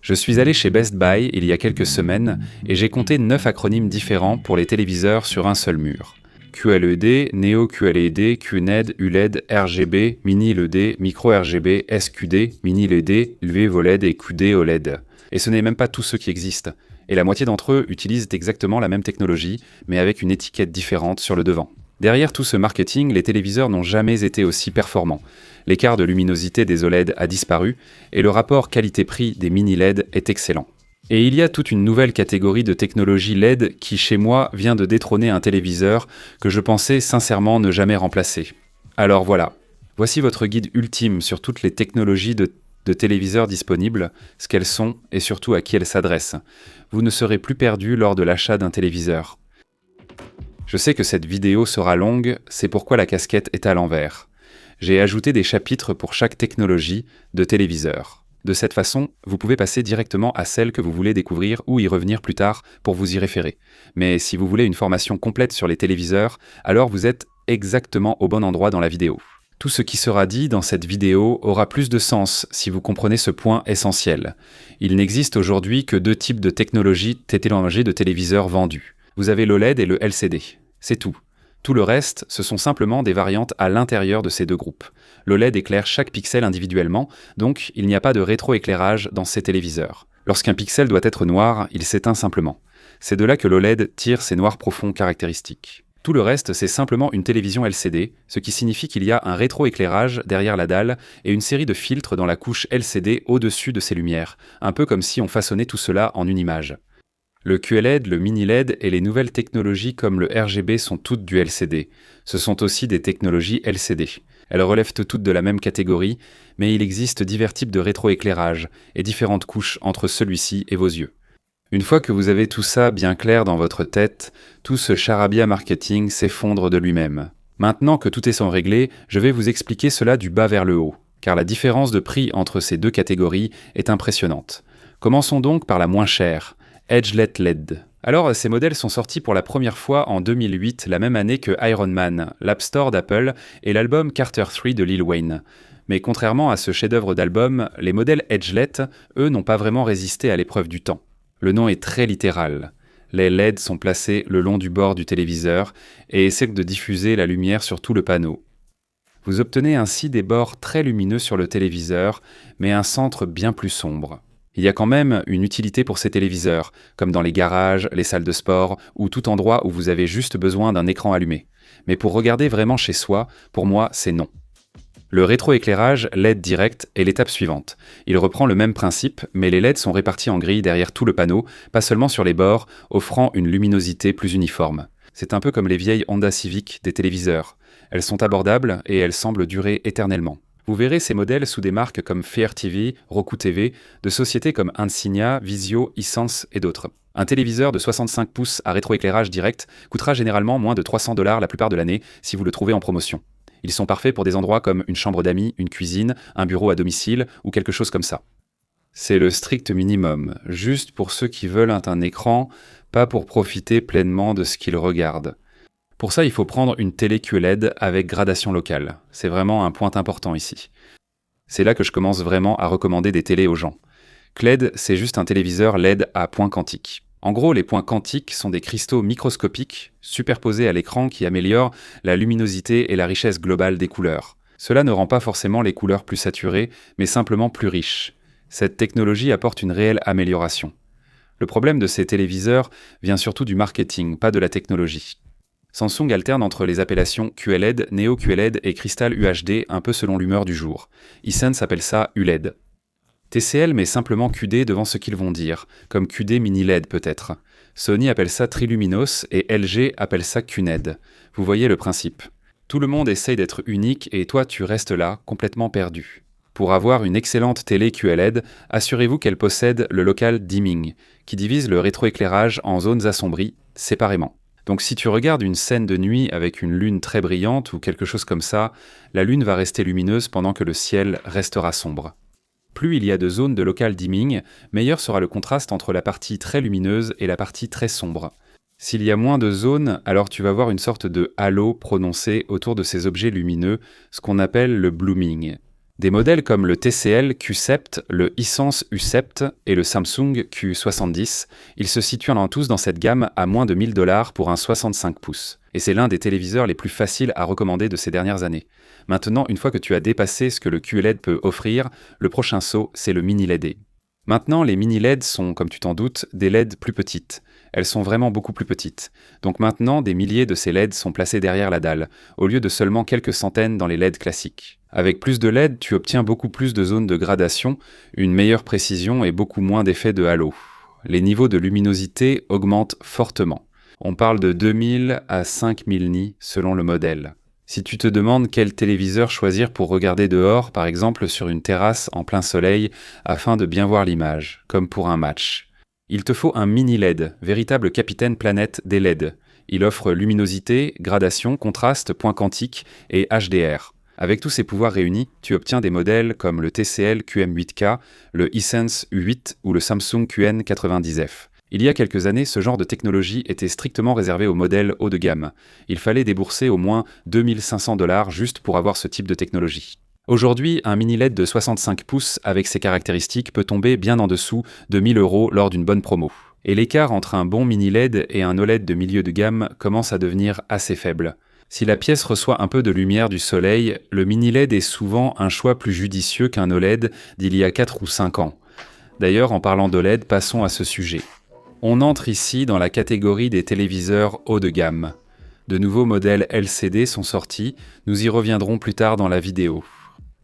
Je suis allé chez Best Buy il y a quelques semaines et j'ai compté 9 acronymes différents pour les téléviseurs sur un seul mur. QLED, Neo QLED, QNED, ULED, RGB, Mini LED, Micro RGB, SQD, Mini LED, UV-OLED et QD OLED. Et ce n'est même pas tous ceux qui existent. Et la moitié d'entre eux utilisent exactement la même technologie, mais avec une étiquette différente sur le devant. Derrière tout ce marketing, les téléviseurs n'ont jamais été aussi performants. L'écart de luminosité des OLED a disparu et le rapport qualité-prix des mini LED est excellent. Et il y a toute une nouvelle catégorie de technologie LED qui, chez moi, vient de détrôner un téléviseur que je pensais sincèrement ne jamais remplacer. Alors voilà, voici votre guide ultime sur toutes les technologies de téléviseurs disponibles, ce qu'elles sont et surtout à qui elles s'adressent. Vous ne serez plus perdu lors de l'achat d'un téléviseur. Je sais que cette vidéo sera longue, c'est pourquoi la casquette est à l'envers. J'ai ajouté des chapitres pour chaque technologie de téléviseur. De cette façon, vous pouvez passer directement à celle que vous voulez découvrir ou y revenir plus tard pour vous y référer. Mais si vous voulez une formation complète sur les téléviseurs, alors vous êtes exactement au bon endroit dans la vidéo. Tout ce qui sera dit dans cette vidéo aura plus de sens si vous comprenez ce point essentiel. Il n'existe aujourd'hui que 2 types de technologies de téléviseurs vendus. Vous avez l'OLED et le LCD. C'est tout. Tout le reste, ce sont simplement des variantes à l'intérieur de ces 2 groupes. L'OLED éclaire chaque pixel individuellement, donc il n'y a pas de rétroéclairage dans ces téléviseurs. Lorsqu'un pixel doit être noir, il s'éteint simplement. C'est de là que l'OLED tire ses noirs profonds caractéristiques. Tout le reste, c'est simplement une télévision LCD, ce qui signifie qu'il y a un rétroéclairage derrière la dalle et une série de filtres dans la couche LCD au-dessus de ces lumières, un peu comme si on façonnait tout cela en une image. Le QLED, le Mini LED et les nouvelles technologies comme le RGB sont toutes du LCD. Ce sont aussi des technologies LCD. Elles relèvent toutes de la même catégorie, mais il existe divers types de rétroéclairage et différentes couches entre celui-ci et vos yeux. Une fois que vous avez tout ça bien clair dans votre tête, tout ce charabia marketing s'effondre de lui-même. Maintenant que tout est sans réglé, je vais vous expliquer cela du bas vers le haut, car la différence de prix entre ces 2 catégories est impressionnante. Commençons donc par la moins chère, Edgelet LED. Alors, ces modèles sont sortis pour la première fois en 2008, la même année que Iron Man, l'App Store d'Apple et l'album Carter 3 de Lil Wayne. Mais contrairement à ce chef-d'œuvre d'album, les modèles Edgelet, eux, n'ont pas vraiment résisté à l'épreuve du temps. Le nom est très littéral. Les LED sont placés le long du bord du téléviseur et essaient de diffuser la lumière sur tout le panneau. Vous obtenez ainsi des bords très lumineux sur le téléviseur, mais un centre bien plus sombre. Il y a quand même une utilité pour ces téléviseurs, comme dans les garages, les salles de sport ou tout endroit où vous avez juste besoin d'un écran allumé. Mais pour regarder vraiment chez soi, pour moi, c'est non. Le rétroéclairage LED direct est l'étape suivante. Il reprend le même principe, mais les LED sont répartis en grilles derrière tout le panneau, pas seulement sur les bords, offrant une luminosité plus uniforme. C'est un peu comme les vieilles Honda Civic des téléviseurs. Elles sont abordables et elles semblent durer éternellement. Vous verrez ces modèles sous des marques comme Fire TV, Roku TV, de sociétés comme Insignia, Vizio, Hisense et d'autres. Un téléviseur de 65 pouces à rétroéclairage direct coûtera généralement moins de $300 la plupart de l'année si vous le trouvez en promotion. Ils sont parfaits pour des endroits comme une chambre d'amis, une cuisine, un bureau à domicile ou quelque chose comme ça. C'est le strict minimum, juste pour ceux qui veulent un écran, pas pour profiter pleinement de ce qu'ils regardent. Pour ça, il faut prendre une télé QLED avec gradation locale. C'est vraiment un point important ici. C'est là que je commence vraiment à recommander des télés aux gens. QLED, c'est juste un téléviseur LED à points quantiques. En gros, les points quantiques sont des cristaux microscopiques superposés à l'écran qui améliorent la luminosité et la richesse globale des couleurs. Cela ne rend pas forcément les couleurs plus saturées, mais simplement plus riches. Cette technologie apporte une réelle amélioration. Le problème de ces téléviseurs vient surtout du marketing, pas de la technologie. Samsung alterne entre les appellations QLED, Neo QLED et Crystal UHD un peu selon l'humeur du jour. Hisense appelle ça ULED. TCL met simplement QD devant ce qu'ils vont dire, comme QD Mini LED peut-être. Sony appelle ça Triluminos et LG appelle ça QNED. Vous voyez le principe. Tout le monde essaye d'être unique et toi tu restes là, complètement perdu. Pour avoir une excellente télé QLED, assurez-vous qu'elle possède le local dimming, qui divise le rétroéclairage en zones assombries, séparément. Donc si tu regardes une scène de nuit avec une lune très brillante ou quelque chose comme ça, la lune va rester lumineuse pendant que le ciel restera sombre. Plus il y a de zones de local dimming, meilleur sera le contraste entre la partie très lumineuse et la partie très sombre. S'il y a moins de zones, alors tu vas voir une sorte de halo prononcé autour de ces objets lumineux, ce qu'on appelle le blooming. Des modèles comme le TCL Q7, le Hisense U7 et le Samsung Q70, ils se situent tous dans cette gamme à moins de 1000 $ pour un 65 pouces. Et c'est l'un des téléviseurs les plus faciles à recommander de ces dernières années. Maintenant, une fois que tu as dépassé ce que le QLED peut offrir, le prochain saut, c'est le mini LED. Maintenant, les mini LED sont, comme tu t'en doutes, des LED plus petites. Elles sont vraiment beaucoup plus petites. Donc maintenant, des milliers de ces LED sont placés derrière la dalle, au lieu de seulement quelques centaines dans les LED classiques. Avec plus de LED, tu obtiens beaucoup plus de zones de gradation, une meilleure précision et beaucoup moins d'effets de halo. Les niveaux de luminosité augmentent fortement. On parle de 2000 à 5000 nits selon le modèle. Si tu te demandes quel téléviseur choisir pour regarder dehors, par exemple sur une terrasse en plein soleil, afin de bien voir l'image, comme pour un match, il te faut un mini LED, véritable capitaine planète des LED. Il offre luminosité, gradation, contraste, point quantique et HDR. Avec tous ces pouvoirs réunis, tu obtiens des modèles comme le TCL QM8K, le Hisense U8 ou le Samsung QN90F. Il y a quelques années, ce genre de technologie était strictement réservé aux modèles haut de gamme. Il fallait débourser au moins 2500 $ juste pour avoir ce type de technologie. Aujourd'hui, un mini LED de 65 pouces avec ces caractéristiques peut tomber bien en dessous de 1000 € lors d'une bonne promo. Et l'écart entre un bon mini LED et un OLED de milieu de gamme commence à devenir assez faible. Si la pièce reçoit un peu de lumière du soleil, le mini LED est souvent un choix plus judicieux qu'un OLED d'il y a 4 ou 5 ans. D'ailleurs, en parlant d'OLED, passons à ce sujet. On entre ici dans la catégorie des téléviseurs haut de gamme. De nouveaux modèles LCD sont sortis, nous y reviendrons plus tard dans la vidéo.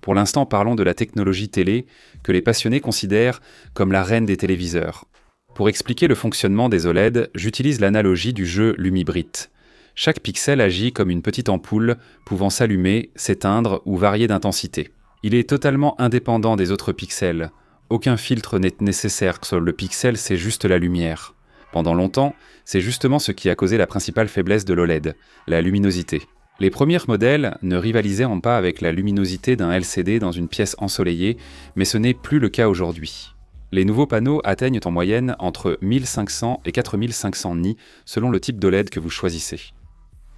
Pour l'instant, parlons de la technologie télé, que les passionnés considèrent comme la reine des téléviseurs. Pour expliquer le fonctionnement des OLED, j'utilise l'analogie du jeu Lumibrit. Chaque pixel agit comme une petite ampoule, pouvant s'allumer, s'éteindre ou varier d'intensité. Il est totalement indépendant des autres pixels. Aucun filtre n'est nécessaire sur le pixel, c'est juste la lumière. Pendant longtemps, c'est justement ce qui a causé la principale faiblesse de l'OLED, la luminosité. Les premiers modèles ne rivalisaient pas avec la luminosité d'un LCD dans une pièce ensoleillée, mais ce n'est plus le cas aujourd'hui. Les nouveaux panneaux atteignent en moyenne entre 1500 et 4500 nits selon le type d'OLED que vous choisissez.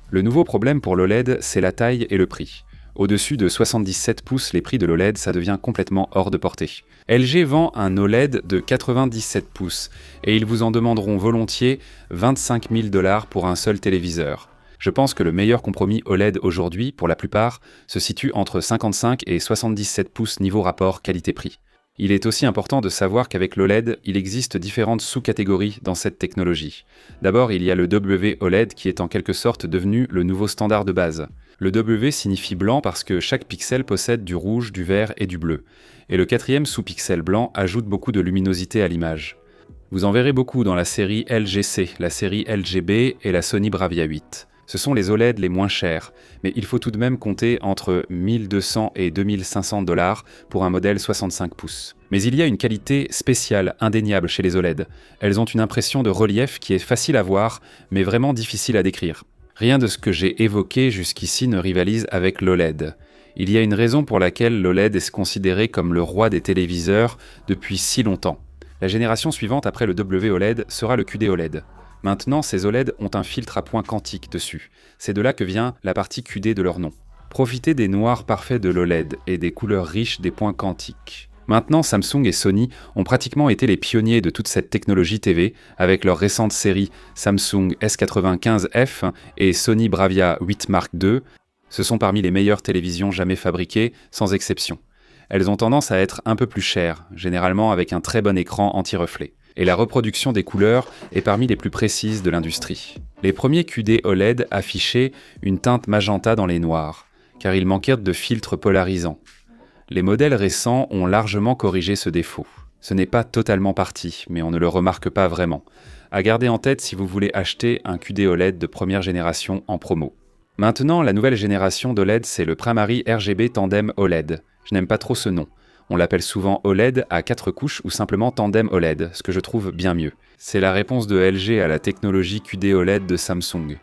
Le nouveau problème pour l'OLED, c'est la taille et le prix. Au-dessus de 77 pouces, les prix de l'OLED, ça devient complètement hors de portée. LG vend un OLED de 97 pouces et ils vous en demanderont volontiers 25 000 $ pour un seul téléviseur. Je pense que le meilleur compromis OLED aujourd'hui, pour la plupart, se situe entre 55 et 77 pouces niveau rapport qualité-prix. Il est aussi important de savoir qu'avec l'OLED, il existe différentes sous-catégories dans cette technologie. D'abord, il y a le WOLED qui est en quelque sorte devenu le nouveau standard de base. Le W signifie blanc parce que chaque pixel possède du rouge, du vert et du bleu. Et le quatrième sous-pixel blanc ajoute beaucoup de luminosité à l'image. Vous en verrez beaucoup dans la série LGC, la série LGB et la Sony Bravia 8. Ce sont les OLED les moins chers, mais il faut tout de même compter entre 1200 et 2500 $ pour un modèle 65 pouces. Mais il y a une qualité spéciale, indéniable chez les OLED. Elles ont une impression de relief qui est facile à voir, mais vraiment difficile à décrire. Rien de ce que j'ai évoqué jusqu'ici ne rivalise avec l'OLED. Il y a une raison pour laquelle l'OLED est considéré comme le roi des téléviseurs depuis si longtemps. La génération suivante après le WOLED sera le QD-OLED. Maintenant, ces OLED ont un filtre à point quantique dessus. C'est de là que vient la partie QD de leur nom. Profitez des noirs parfaits de l'OLED et des couleurs riches des points quantiques. Maintenant, Samsung et Sony ont pratiquement été les pionniers de toute cette technologie TV avec leurs récentes séries Samsung S95F et Sony Bravia 8 Mark II. Ce sont parmi les meilleures télévisions jamais fabriquées, sans exception. Elles ont tendance à être un peu plus chères, généralement avec un très bon écran anti-reflet. Et la reproduction des couleurs est parmi les plus précises de l'industrie. Les premiers QD OLED affichaient une teinte magenta dans les noirs, car ils manquèrent de filtres polarisants. Les modèles récents ont largement corrigé ce défaut. Ce n'est pas totalement parti, mais on ne le remarque pas vraiment. À garder en tête si vous voulez acheter un QD OLED de première génération en promo. Maintenant, la nouvelle génération d'OLED, c'est le Primary RGB Tandem OLED. Je n'aime pas trop ce nom. On l'appelle souvent OLED à 4 couches ou simplement Tandem OLED, ce que je trouve bien mieux. C'est la réponse de LG à la technologie QD OLED de Samsung.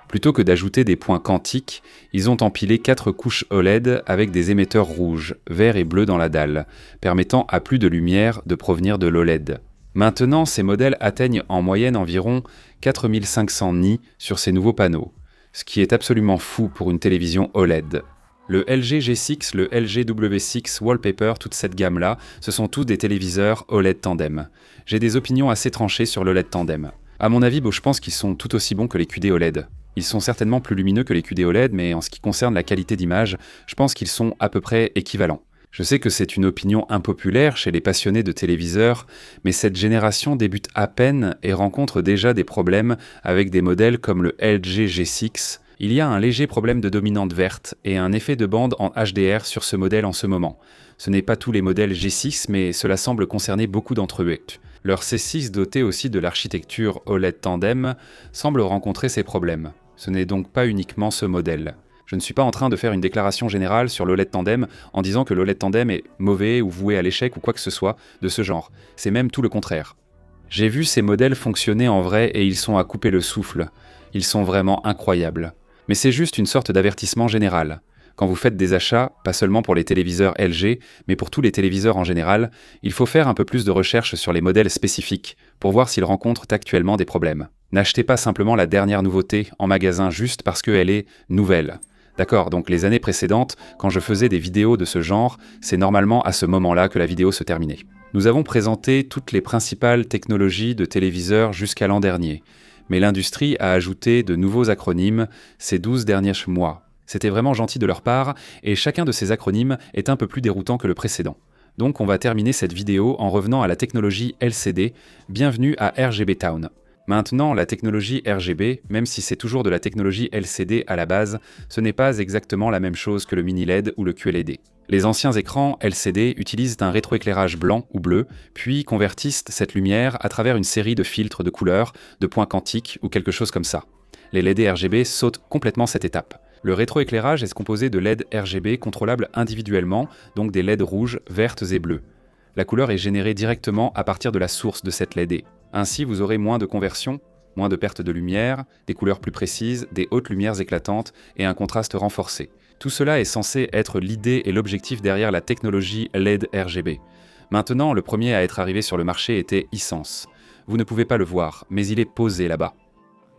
Plutôt que d'ajouter des points quantiques, ils ont empilé 4 couches OLED avec des émetteurs rouges, verts et bleus dans la dalle, permettant à plus de lumière de provenir de l'OLED. Maintenant, ces modèles atteignent en moyenne environ 4500 nits sur ces nouveaux panneaux, ce qui est absolument fou pour une télévision OLED. Le LG G6, le LG W6 Wallpaper, toute cette gamme-là, ce sont tous des téléviseurs OLED tandem. J'ai des opinions assez tranchées sur l'OLED tandem. À mon avis, je pense qu'ils sont tout aussi bons que les QD OLED. Ils sont certainement plus lumineux que les QD OLED, mais en ce qui concerne la qualité d'image, je pense qu'ils sont à peu près équivalents. Je sais que c'est une opinion impopulaire chez les passionnés de téléviseurs, mais cette génération débute à peine et rencontre déjà des problèmes avec des modèles comme le LG G6. Il y a un léger problème de dominante verte et un effet de bande en HDR sur ce modèle en ce moment. Ce n'est pas tous les modèles G6, mais cela semble concerner beaucoup d'entre eux. Leur C6 doté aussi de l'architecture OLED tandem semble rencontrer ces problèmes. Ce n'est donc pas uniquement ce modèle. Je ne suis pas en train de faire une déclaration générale sur l'OLED tandem en disant que l'OLED tandem est mauvais ou voué à l'échec ou quoi que ce soit de ce genre. C'est même tout le contraire. J'ai vu ces modèles fonctionner en vrai et ils sont à couper le souffle. Ils sont vraiment incroyables. Mais c'est juste une sorte d'avertissement général. Quand vous faites des achats, pas seulement pour les téléviseurs LG, mais pour tous les téléviseurs en général, il faut faire un peu plus de recherche sur les modèles spécifiques pour voir s'ils rencontrent actuellement des problèmes. N'achetez pas simplement la dernière nouveauté en magasin juste parce qu'elle est nouvelle. D'accord, donc les années précédentes, quand je faisais des vidéos de ce genre, c'est normalement à ce moment-là que la vidéo se terminait. Nous avons présenté toutes les principales technologies de téléviseurs jusqu'à l'an dernier. Mais l'industrie a ajouté de nouveaux acronymes ces 12 derniers mois. C'était vraiment gentil de leur part, et chacun de ces acronymes est un peu plus déroutant que le précédent. Donc on va terminer cette vidéo en revenant à la technologie LCD. Bienvenue à RGB Town. Maintenant, la technologie RGB, même si c'est toujours de la technologie LCD à la base, ce n'est pas exactement la même chose que le mini LED ou le QLED. Les anciens écrans LCD utilisent un rétroéclairage blanc ou bleu, puis convertissent cette lumière à travers une série de filtres de couleurs, de points quantiques ou quelque chose comme ça. Les LED RGB sautent complètement cette étape. Le rétroéclairage est composé de LED RGB contrôlables individuellement, donc des LED rouges, vertes et bleues. La couleur est générée directement à partir de la source de cette LED. Ainsi, vous aurez moins de conversion, moins de perte de lumière, des couleurs plus précises, des hautes lumières éclatantes et un contraste renforcé. Tout cela est censé être l'idée et l'objectif derrière la technologie LED RGB. Maintenant, le premier à être arrivé sur le marché était Hisense. Vous ne pouvez pas le voir, mais il est posé là-bas.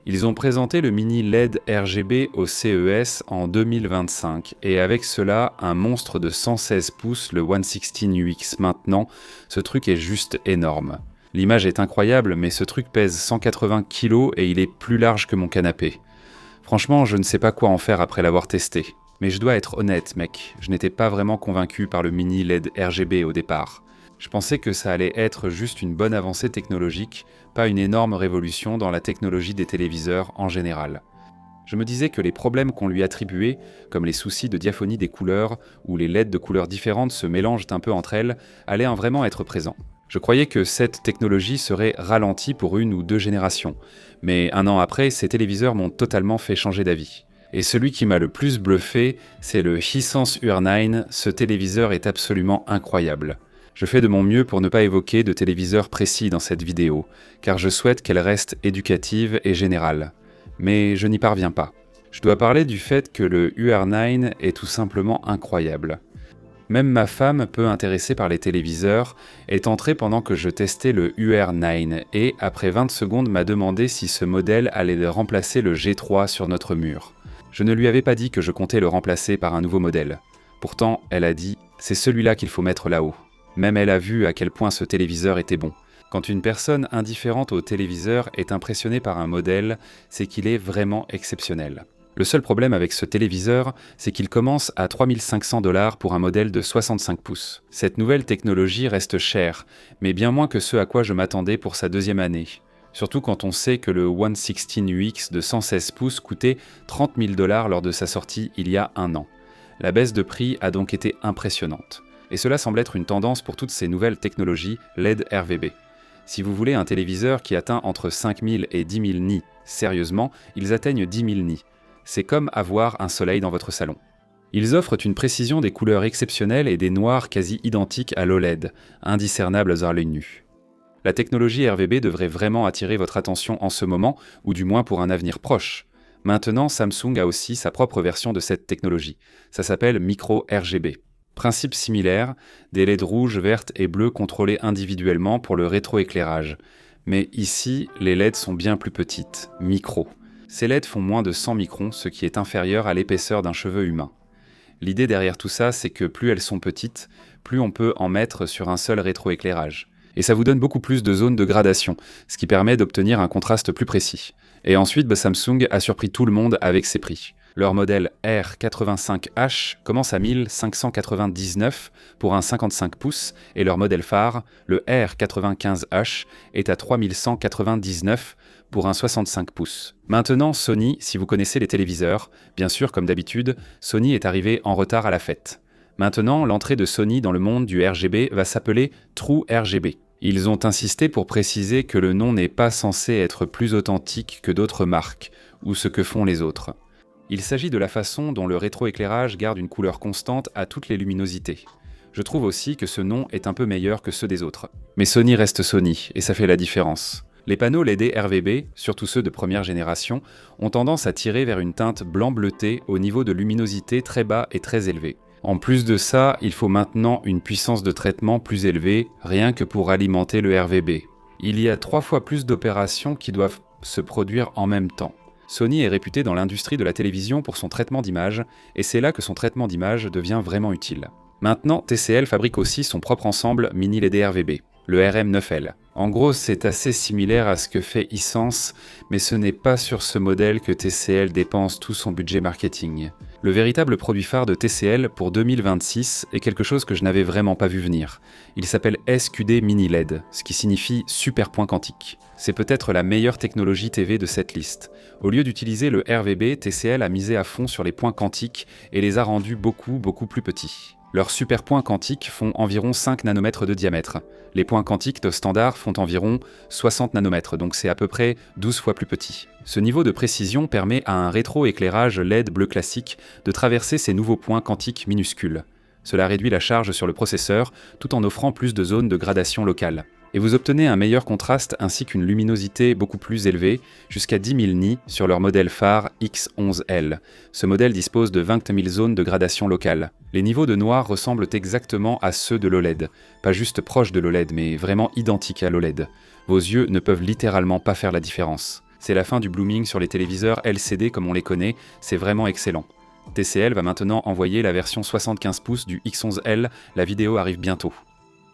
Ils ont présenté le mini LED RGB au CES en 2025, et avec cela, un monstre de 116 pouces, le 116 UX maintenant, ce truc est juste énorme. L'image est incroyable, mais ce truc pèse 180 kg et il est plus large que mon canapé. Franchement, je ne sais pas quoi en faire après l'avoir testé. Mais je dois être honnête, mec, je n'étais pas vraiment convaincu par le mini LED RGB au départ. Je pensais que ça allait être juste une bonne avancée technologique, pas une énorme révolution dans la technologie des téléviseurs en général. Je me disais que les problèmes qu'on lui attribuait, comme les soucis de diaphonie des couleurs, ou les LED de couleurs différentes se mélangent un peu entre elles, allaient vraiment être présents. Je croyais que cette technologie serait ralentie pour 1 ou 2 générations, mais 1 an après, ces téléviseurs m'ont totalement fait changer d'avis. Et celui qui m'a le plus bluffé, c'est le Hisense UR9, ce téléviseur est absolument incroyable. Je fais de mon mieux pour ne pas évoquer de téléviseur précis dans cette vidéo, car je souhaite qu'elle reste éducative et générale. Mais je n'y parviens pas. Je dois parler du fait que le UR9 est tout simplement incroyable. Même ma femme, peu intéressée par les téléviseurs, est entrée pendant que je testais le UR9 et, après 20 secondes, m'a demandé si ce modèle allait remplacer le G3 sur notre mur. Je ne lui avais pas dit que je comptais le remplacer par un nouveau modèle. Pourtant, elle a dit « c'est celui-là qu'il faut mettre là-haut ». Même elle a vu à quel point ce téléviseur était bon. Quand une personne indifférente au téléviseur est impressionnée par un modèle, c'est qu'il est vraiment exceptionnel. Le seul problème avec ce téléviseur, c'est qu'il commence à 3 500 $ pour un modèle de 65 pouces. Cette nouvelle technologie reste chère, mais bien moins que ce à quoi je m'attendais pour sa 2e année. Surtout quand on sait que le 116 UX de 116 pouces coûtait 30 000 $ lors de sa sortie il y a 1 an. La baisse de prix a donc été impressionnante. Et cela semble être une tendance pour toutes ces nouvelles technologies LED RGB. Si vous voulez un téléviseur qui atteint entre 5 000 et 10 000 nits, sérieusement, ils atteignent 10 000 nits. C'est comme avoir un soleil dans votre salon. Ils offrent une précision des couleurs exceptionnelles et des noirs quasi identiques à l'OLED, indiscernables à l'œil nu. La technologie RGB devrait vraiment attirer votre attention en ce moment, ou du moins pour un avenir proche. Maintenant, Samsung a aussi sa propre version de cette technologie. Ça s'appelle Micro RGB. Principe similaire, des LED rouges, vertes et bleues contrôlées individuellement pour le rétroéclairage. Mais ici, les LED sont bien plus petites, micro. Ces LED font moins de 100 microns, ce qui est inférieur à l'épaisseur d'un cheveu humain. L'idée derrière tout ça, c'est que plus elles sont petites, plus on peut en mettre sur un seul rétroéclairage. Et ça vous donne beaucoup plus de zones de gradation, ce qui permet d'obtenir un contraste plus précis. Et ensuite, Samsung a surpris tout le monde avec ses prix. Leur modèle R85H commence à 1599 pour un 55 pouces et leur modèle phare, le R95H, est à 3199 pour un 65 pouces. Maintenant, Sony, si vous connaissez les téléviseurs, bien sûr, comme d'habitude, Sony est arrivé en retard à la fête. Maintenant, l'entrée de Sony dans le monde du RGB va s'appeler True RGB. Ils ont insisté pour préciser que le nom n'est pas censé être plus authentique que d'autres marques, ou ce que font les autres. Il s'agit de la façon dont le rétroéclairage garde une couleur constante à toutes les luminosités. Je trouve aussi que ce nom est un peu meilleur que ceux des autres. Mais Sony reste Sony, et ça fait la différence. Les panneaux LED RVB, surtout ceux de première génération, ont tendance à tirer vers une teinte blanc bleuté au niveau de luminosité très bas et très élevé. En plus de ça, il faut maintenant une puissance de traitement plus élevée, rien que pour alimenter le RVB. Il y a 3 fois plus d'opérations qui doivent se produire en même temps. Sony est réputé dans l'industrie de la télévision pour son traitement d'image, et c'est là que son traitement d'image devient vraiment utile. Maintenant, TCL fabrique aussi son propre ensemble mini LED RVB, le RM9L. En gros, c'est assez similaire à ce que fait Hisense, mais ce n'est pas sur ce modèle que TCL dépense tout son budget marketing. Le véritable produit phare de TCL pour 2026 est quelque chose que je n'avais vraiment pas vu venir. Il s'appelle SQD Mini LED, ce qui signifie Super Point Quantique. C'est peut-être la meilleure technologie TV de cette liste. Au lieu d'utiliser le RVB, TCL a misé à fond sur les points quantiques et les a rendus beaucoup plus petits. Leurs super points quantiques font environ 5 nanomètres de diamètre. Les points quantiques de standard font environ 60 nanomètres, donc c'est à peu près 12 fois plus petit. Ce niveau de précision permet à un rétroéclairage LED bleu classique de traverser ces nouveaux points quantiques minuscules. Cela réduit la charge sur le processeur tout en offrant plus de zones de gradation locale. Et vous obtenez un meilleur contraste ainsi qu'une luminosité beaucoup plus élevée, jusqu'à 10 000 nits sur leur modèle phare X11L. Ce modèle dispose de 20 000 zones de gradation locale. Les niveaux de noir ressemblent exactement à ceux de l'OLED. Pas juste proches de l'OLED, mais vraiment identiques à l'OLED. Vos yeux ne peuvent littéralement pas faire la différence. C'est la fin du blooming sur les téléviseurs LCD comme on les connaît, c'est vraiment excellent. TCL va maintenant envoyer la version 75 pouces du X11L, la vidéo arrive bientôt.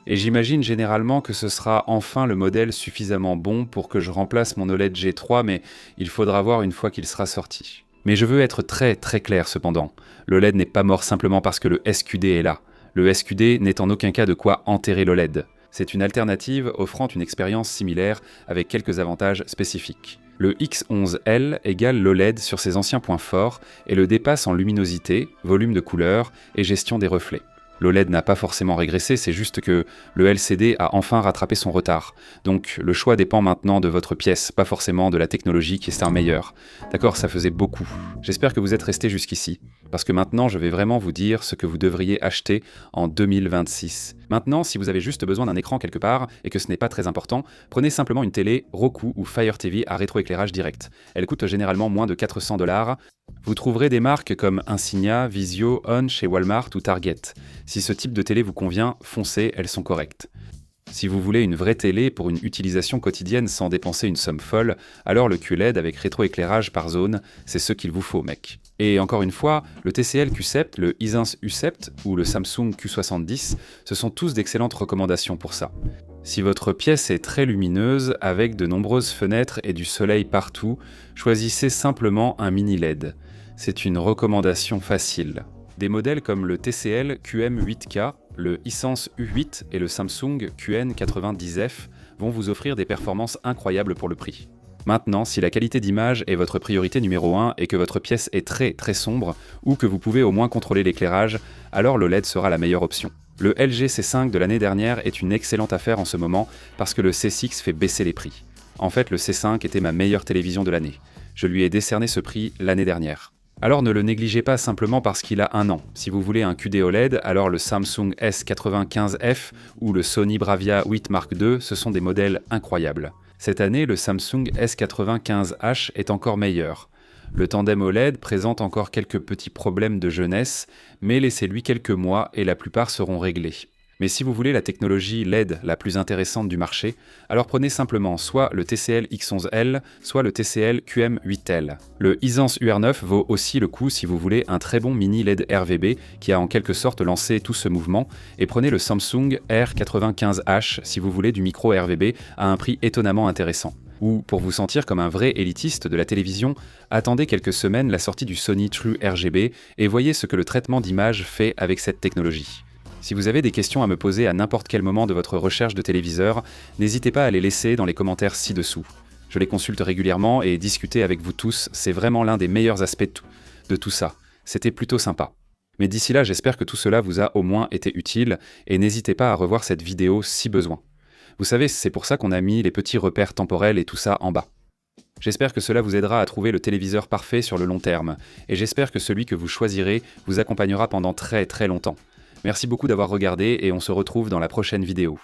Et j'imagine généralement que ce sera enfin le modèle suffisamment bon pour que je remplace mon OLED G3, mais il faudra voir une fois qu'il sera sorti. Mais je veux être très clair cependant. L'OLED n'est pas mort simplement parce que le SQD est là. Le SQD n'est en aucun cas de quoi enterrer l'OLED. C'est une alternative offrant une expérience similaire avec quelques avantages spécifiques. Le X11L égale l'OLED sur ses anciens points forts et le dépasse en luminosité, volume de couleur et gestion des reflets. L'OLED n'a pas forcément régressé, c'est juste que le LCD a enfin rattrapé son retard. Donc le choix dépend maintenant de votre pièce, pas forcément de la technologie qui est un meilleur. D'accord, ça faisait beaucoup. J'espère que vous êtes restés jusqu'ici, parce que maintenant je vais vraiment vous dire ce que vous devriez acheter en 2026. Maintenant, si vous avez juste besoin d'un écran quelque part, et que ce n'est pas très important, prenez simplement une télé Roku ou Fire TV à rétroéclairage direct. Elle coûte généralement moins de 400 $. Vous trouverez des marques comme Insignia, Vizio, On chez Walmart ou Target. Si ce type de télé vous convient, foncez, elles sont correctes. Si vous voulez une vraie télé pour une utilisation quotidienne sans dépenser une somme folle, alors le QLED avec rétroéclairage par zone, c'est ce qu'il vous faut, mec. Et encore une fois, le TCL Q7, le Hisense U7 ou le Samsung Q70, ce sont tous d'excellentes recommandations pour ça. Si votre pièce est très lumineuse, avec de nombreuses fenêtres et du soleil partout, choisissez simplement un mini LED. C'est une recommandation facile. Des modèles comme le TCL QM8K, le Hisense U8 et le Samsung QN90F vont vous offrir des performances incroyables pour le prix. Maintenant, si la qualité d'image est votre priorité numéro 1 et que votre pièce est très sombre, ou que vous pouvez au moins contrôler l'éclairage, alors le LED sera la meilleure option. Le LG C5 de l'année dernière est une excellente affaire en ce moment parce que le C6 fait baisser les prix. En fait, le C5 était ma meilleure télévision de l'année. Je lui ai décerné ce prix l'année dernière. Alors ne le négligez pas simplement parce qu'il a 1 an. Si vous voulez un QD OLED, alors le Samsung S95F ou le Sony Bravia 8 Mark II, ce sont des modèles incroyables. Cette année, le Samsung S95H est encore meilleur. Le tandem OLED présente encore quelques petits problèmes de jeunesse, mais laissez-lui quelques mois et la plupart seront réglés. Mais si vous voulez la technologie LED la plus intéressante du marché, alors prenez simplement soit le TCL X11L, soit le TCL QM8L. Le Hisense UR9 vaut aussi le coup si vous voulez un très bon mini LED RVB qui a en quelque sorte lancé tout ce mouvement, et prenez le Samsung R95H si vous voulez du micro RVB à un prix étonnamment intéressant. Ou, pour vous sentir comme un vrai élitiste de la télévision, attendez quelques semaines la sortie du Sony True RGB et voyez ce que le traitement d'image fait avec cette technologie. Si vous avez des questions à me poser à n'importe quel moment de votre recherche de téléviseur, n'hésitez pas à les laisser dans les commentaires ci-dessous. Je les consulte régulièrement et discuter avec vous tous, c'est vraiment l'un des meilleurs aspects de tout ça. C'était plutôt sympa. Mais d'ici là, j'espère que tout cela vous a au moins été utile et n'hésitez pas à revoir cette vidéo si besoin. Vous savez, c'est pour ça qu'on a mis les petits repères temporels et tout ça en bas. J'espère que cela vous aidera à trouver le téléviseur parfait sur le long terme, et j'espère que celui que vous choisirez vous accompagnera pendant très longtemps. Merci beaucoup d'avoir regardé et on se retrouve dans la prochaine vidéo.